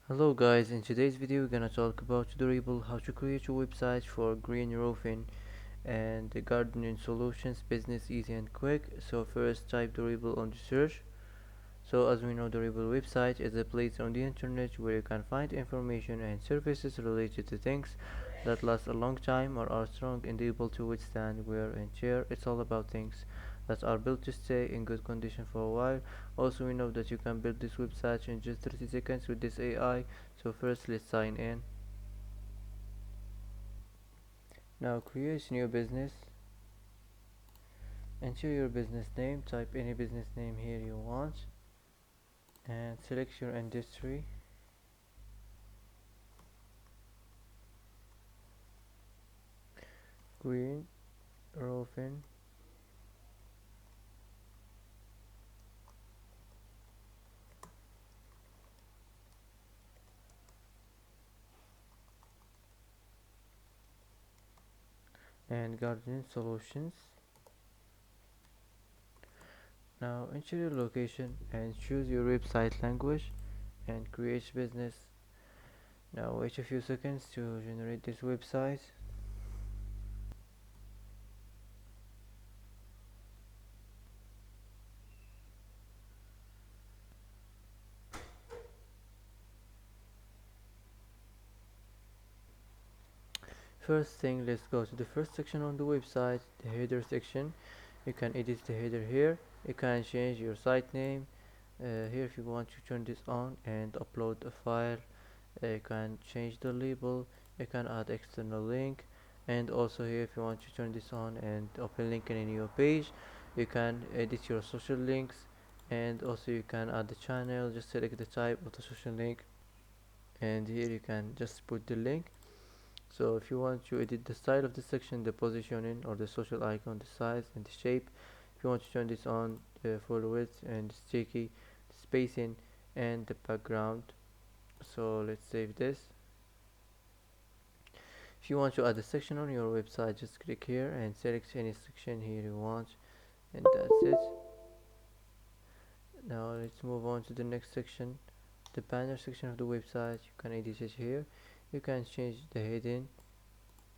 Hello guys, in today's video we're gonna talk about Durable, how to create a website for green roofing and the gardening solutions, business easy and quick. So first type Durable on the search. So as we know, Durable website is a place on the internet where you can find information and services related to things that last a long time or are strong and able to withstand wear and tear. It's all about things that are built to stay in good condition for a while. Also, we know that you can build this website in just 30 seconds with this AI. So first let's sign in. Now create new business. Enter your business name, type any business name here you want and select your industry. Green roofing. And gardening solutions. Now enter your location and choose your website language and create business. Now wait a few seconds to generate this website. First thing, let's go to the first section on the website, the header section. You can edit the header here. You can change your site name here if you want to turn this on and upload a file. You can change the label. You can add external link, and also here if you want to turn this on and open link in a new page, you can edit your social links, and also you can add the channel. Just select the type of the social link, and here you can just put the link. So if you want to edit the style of the section, the positioning or the social icon, the size and the shape, if you want to turn this on, the full width and sticky, the spacing and the background. So let's save this. If you want to add a section on your website, just click here and select any section here you want, and that's it. Now let's move on to the next section, the banner section of the website. You can edit it here. You can change the heading.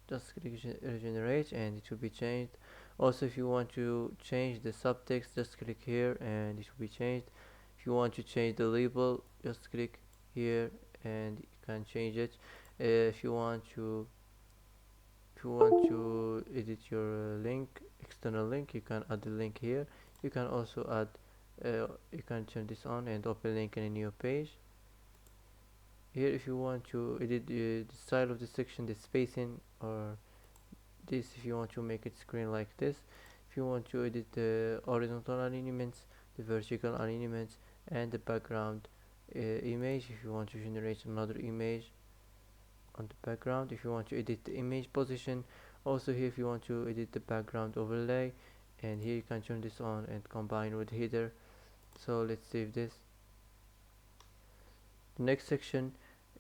Just click regenerate and it will be changed. Also, if you want to change the subtext, just click here and it will be changed. If you want to change the label, just click here and you can change it. If you want to edit your link, external link, you can add the link here. You can also add you can turn this on and open link in a new page. Here if you want to edit the style of the section, the spacing, or this if you want to make it screen like this. If you want to edit the horizontal alignments, the vertical alignments, and the background image, if you want to generate another image on the background, if you want to edit the image position, also here if you want to edit the background overlay, and here you can turn this on and combine with header. So let's save this. The next section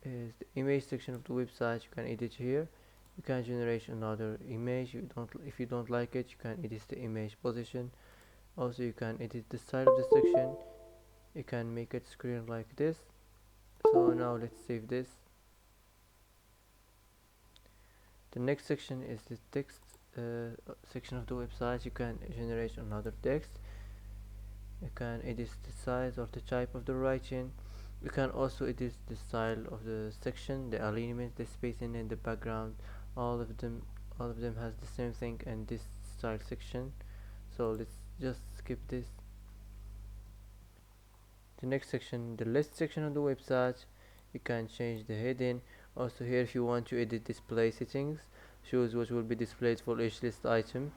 is the image section of the website. You can edit here. You can generate another image. If you don't like it, you can edit the image position. Also you can edit the style of the section. You can make it screen like this. So now let's save this. The next section is the text section of the website. You can generate another text. You can edit the size or the type of the writing. You can also edit the style of the section, the alignment, the spacing, and the background. all of them all of them has the same thing in this style section. So let's just skip this. The next section, the list section of the website. You can change the heading. Also here if you want to edit display settings, choose what will be displayed for each list item.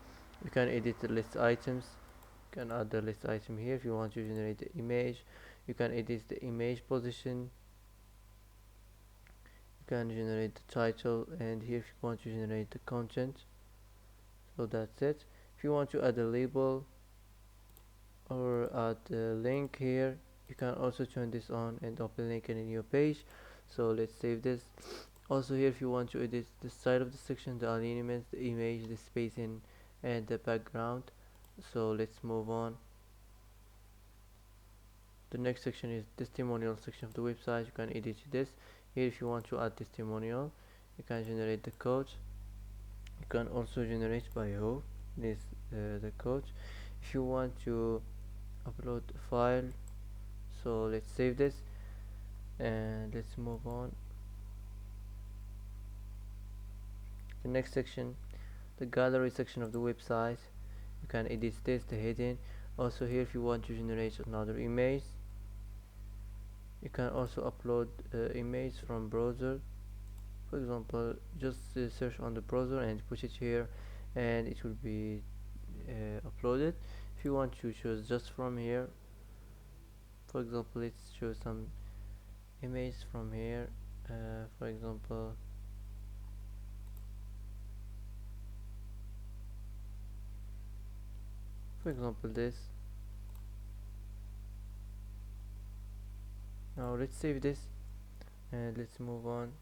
You can edit the list items. You can add the list item here. If you want to generate the image, you can edit the image position. You can generate the title, and here if you want to generate the content. So that's it. If you want to add a label or add a link here, you can also turn this on and open link in a new page. So let's save this. Also here if you want to edit the style of the section, the alignments, the image, the spacing, and the background. So let's move on. The next section is testimonial section of the website. You can edit this here. If you want to add testimonial, you can generate the code. You can also generate by who this the code. If you want to upload a file, so let's save this and let's move on. The next section, the gallery section of the website. You can edit this, the heading. Also here, if you want to generate another image, you can also upload image from browser. For example, just search on the browser and put it here and it will be uploaded. If you want to choose just from here, for example, let's choose some image from here. For example, this. Now let's save this and let's move on.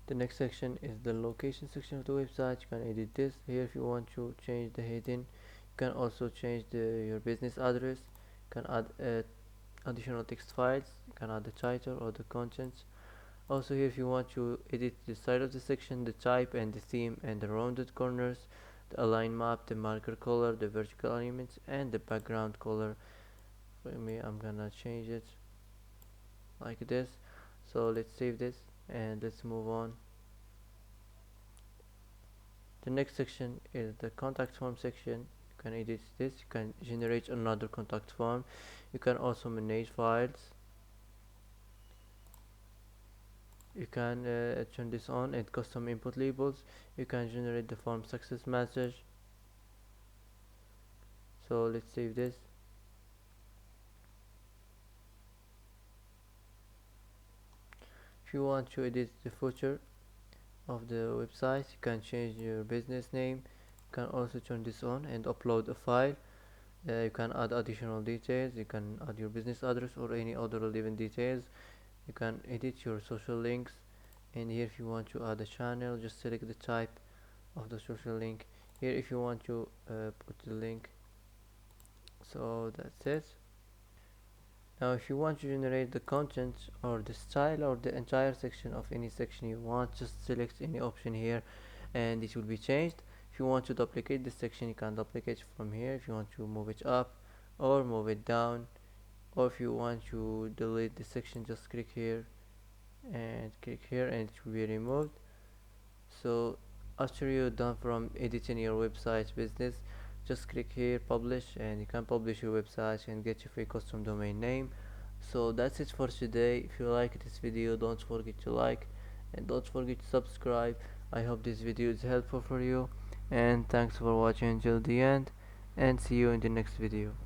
The next section is the location section of the website. You can edit this here. If you want to change the heading, you can also change your business address. You can add additional text files. You can add the title or the contents. Also here, if you want to edit the style of the section, the type and the theme and the rounded corners, the align map, the marker color, the vertical elements, and the background color. For me, I'm gonna change it like this. So let's save this and let's move on. The next section is the contact form section. You can edit this. You can generate another contact form. You can also manage files. You can turn this on and custom input labels. You can generate the form success message. So let's save this. If you want to edit the footer of the website, you can change your business name. You can also turn this on and upload a file. You can add additional details. You can add your business address or any other relevant details. You can edit your social links, and here if you want to add a channel, just select the type of the social link. Here if you want to put the link. So that's it. Now if you want to generate the content or the style or the entire section of any section you want, just select any option here and it will be changed. If you want to duplicate this section, you can duplicate from here. If you want to move it up or move it down, or if you want to delete the section, just click here and it will be removed. So after you're done from editing your website business, just click here publish and you can publish your website and get your free custom domain name. So that's it for today. If you like this video, don't forget to like and don't forget to subscribe. I hope this video is helpful for you, and thanks for watching until the end, and see you in the next video.